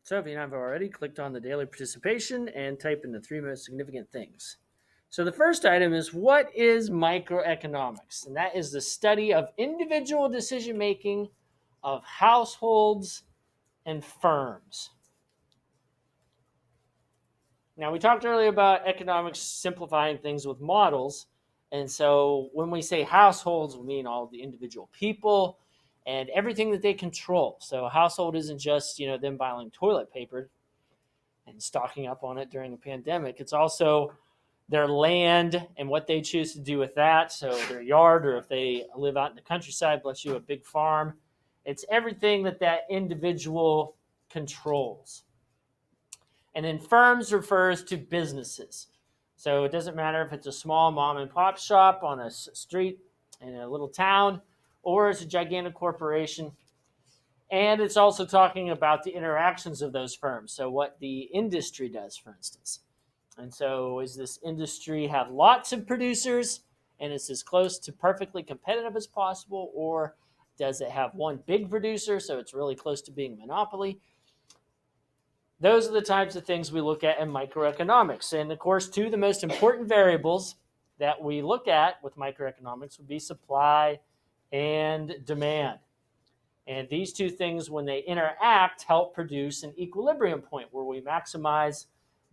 So if you haven't already, clicked on the daily participation and type in the three most significant things. So the first item is, what is microeconomics? And that is the study of individual decision making of households and firms. Now, we talked earlier about economics simplifying things with models. And so when we say households, we mean all the individual people and everything that they control. So a household isn't just, them buying toilet paper and stocking up on it during the pandemic. It's also their land and what they choose to do with that. So their yard, or if they live out in the countryside, bless you, a big farm. It's everything that individual controls. And then firms refers to businesses. So it doesn't matter if it's a small mom and pop shop on a street in a little town, or it's a gigantic corporation. And it's also talking about the interactions of those firms. So what the industry does, for instance. And so is this industry have lots of producers and it's as close to perfectly competitive as possible, or does it have one big producer so it's really close to being a monopoly? Those are the types of things we look at in microeconomics. And of course, two of the most important variables that we look at with microeconomics would be supply and demand. And these two things, when they interact, help produce an equilibrium point where we maximize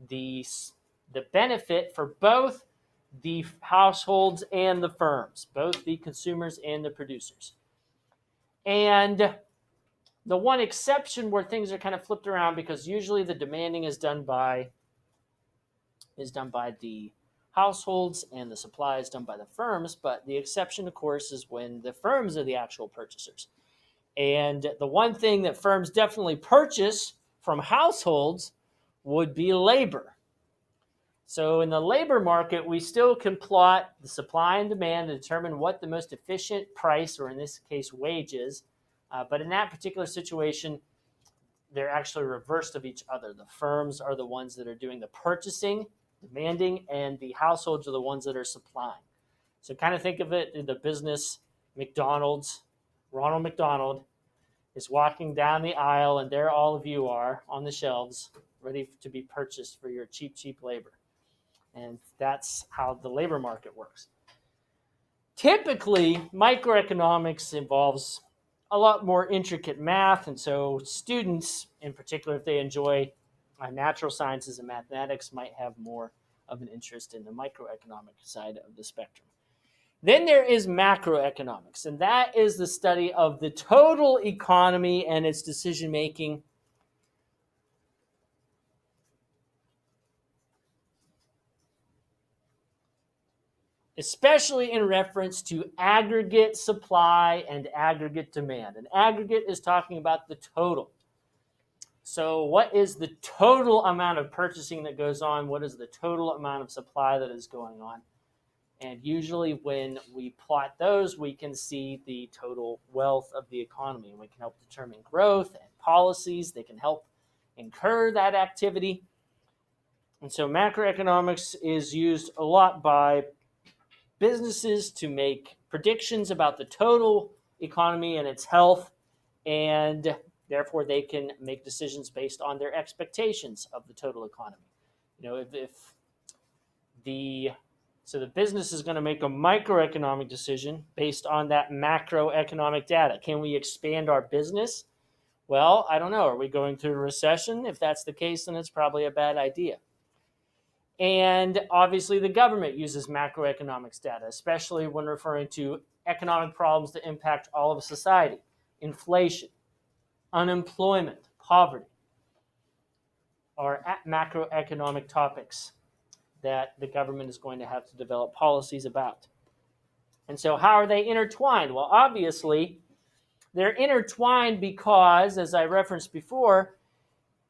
the benefit for both the households and the firms, both the consumers and the producers. And the one exception where things are kind of flipped around, because usually the demanding is done by the households and the supply is done by the firms. But the exception, of course, is when the firms are the actual purchasers. And the one thing that firms definitely purchase from households would be labor. So in the labor market, we still can plot the supply and demand to determine what the most efficient price, or in this case, wage is. But in that particular situation, they're actually reversed of each other. The firms are the ones that are doing the purchasing, demanding, and the households are the ones that are supplying. So kind of think of it in the business McDonald's. Ronald McDonald is walking down the aisle, and there all of you are on the shelves, ready to be purchased for your cheap, cheap labor. And that's how the labor market works. Typically, microeconomics involves a lot more intricate math, and so students, in particular, if they enjoy natural sciences and mathematics, might have more of an interest in the microeconomic side of the spectrum. Then there is macroeconomics, and that is the study of the total economy and its decision making. Especially in reference to aggregate supply and aggregate demand. And aggregate is talking about the total. So what is the total amount of purchasing that goes on? What is the total amount of supply that is going on? And usually when we plot those, we can see the total wealth of the economy. And we can help determine growth and policies that can help incur that activity. And so macroeconomics is used a lot by businesses to make predictions about the total economy and its health, and therefore they can make decisions based on their expectations of the total economy. If the business is going to make a microeconomic decision based on that macroeconomic data. Can we expand our business? Well, I don't know. Are we going through a recession? If that's the case, then it's probably a bad idea. And obviously the government uses macroeconomics data, especially when referring to economic problems that impact all of society. Inflation, unemployment, poverty are macroeconomic topics that the government is going to have to develop policies about. And so how are they intertwined? Well, obviously, they're intertwined because, as I referenced before,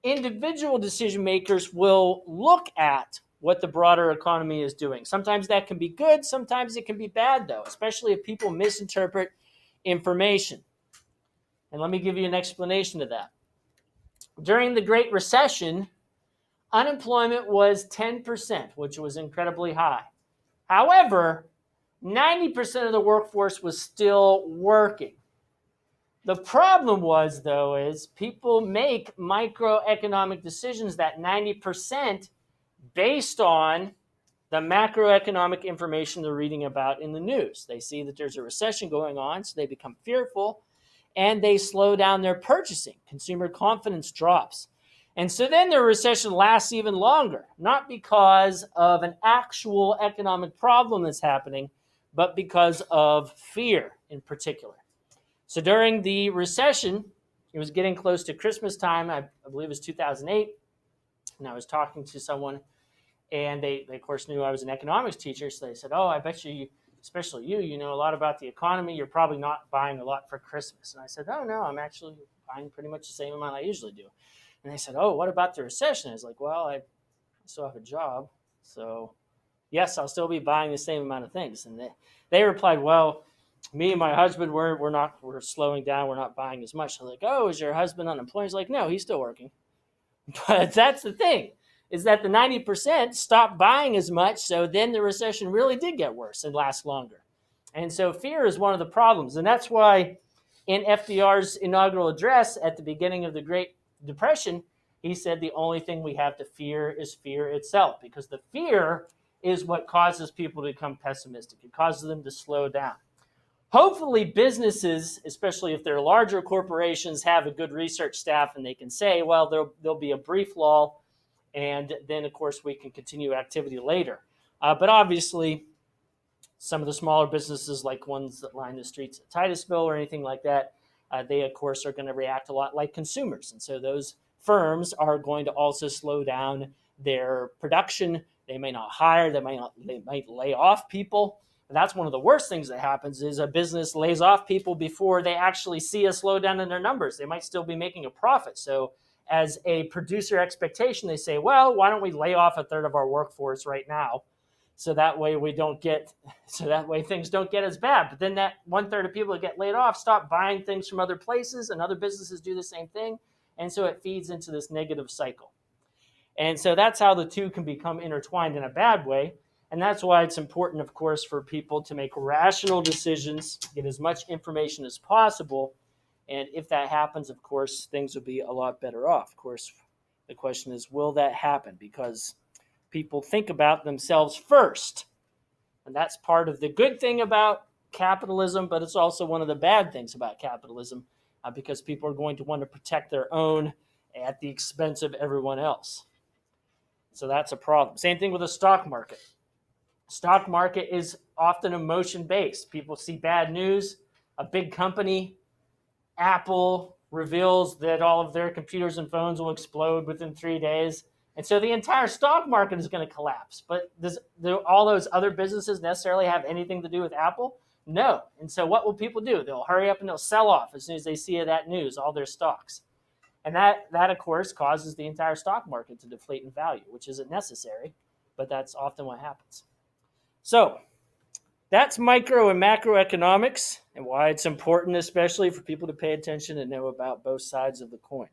individual decision makers will look at what the broader economy is doing. Sometimes that can be good, sometimes it can be bad, though, especially if people misinterpret information. And let me give you an explanation of that. During the Great Recession, unemployment was 10%, which was incredibly high. However, 90% of the workforce was still working. The problem was, though, is people make microeconomic decisions that 90% based on the macroeconomic information they're reading about in the news. They see that there's a recession going on, so they become fearful and they slow down their purchasing. Consumer confidence drops. And so then the recession lasts even longer, not because of an actual economic problem that's happening, but because of fear in particular. So during the recession, it was getting close to Christmas time. I believe it was 2008. And I was talking to someone, and they of course, knew I was an economics teacher. So they said, oh, I bet you, especially you know a lot about the economy. You're probably not buying a lot for Christmas. And I said, oh, no, I'm actually buying pretty much the same amount I usually do. And they said, oh, what about the recession? I was like, well, I still have a job. So, yes, I'll still be buying the same amount of things. And they replied, well, me and my husband, we're slowing down. We're not buying as much. I was like, oh, is your husband unemployed? He's like, no, he's still working. But that's the thing, is that the 90% stopped buying as much. So then the recession really did get worse and last longer. And so fear is one of the problems. And that's why in FDR's inaugural address at the beginning of the Great Depression, he said the only thing we have to fear is fear itself, because the fear is what causes people to become pessimistic. It causes them to slow down. Hopefully businesses, especially if they're larger corporations, have a good research staff and they can say, well, there'll be a brief lull, and then, of course, we can continue activity later. But obviously, some of the smaller businesses, like ones that line the streets at Titusville or anything like that, they, of course, are going to react a lot like consumers. And so those firms are going to also slow down their production. They may not hire. They might lay off people. And that's one of the worst things that happens, is a business lays off people before they actually see a slowdown in their numbers. They might still be making a profit. So as a producer expectation, they say, well, why don't we lay off a third of our workforce right now? So that way things don't get as bad. But then that 1/3 of people that get laid off stop buying things from other places, and other businesses do the same thing. And so it feeds into this negative cycle. And so that's how the two can become intertwined in a bad way. And that's why it's important, of course, for people to make rational decisions, get as much information as possible. And if that happens, of course, things will be a lot better off. Of course, the question is, will that happen? Because people think about themselves first. And that's part of the good thing about capitalism, but it's also one of the bad things about capitalism, because people are going to want to protect their own at the expense of everyone else. So that's a problem. Same thing with the stock market. Stock market is often emotion-based. People see bad news. A big company, Apple, reveals that all of their computers and phones will explode within 3 days. And so the entire stock market is going to collapse. But do all those other businesses necessarily have anything to do with Apple? No. And so what will people do? They'll hurry up and they'll sell off as soon as they see that news, all their stocks. And that, of course, causes the entire stock market to deflate in value, which isn't necessary, but that's often what happens. So that's micro and macroeconomics, and why it's important, especially for people to pay attention and know about both sides of the coin.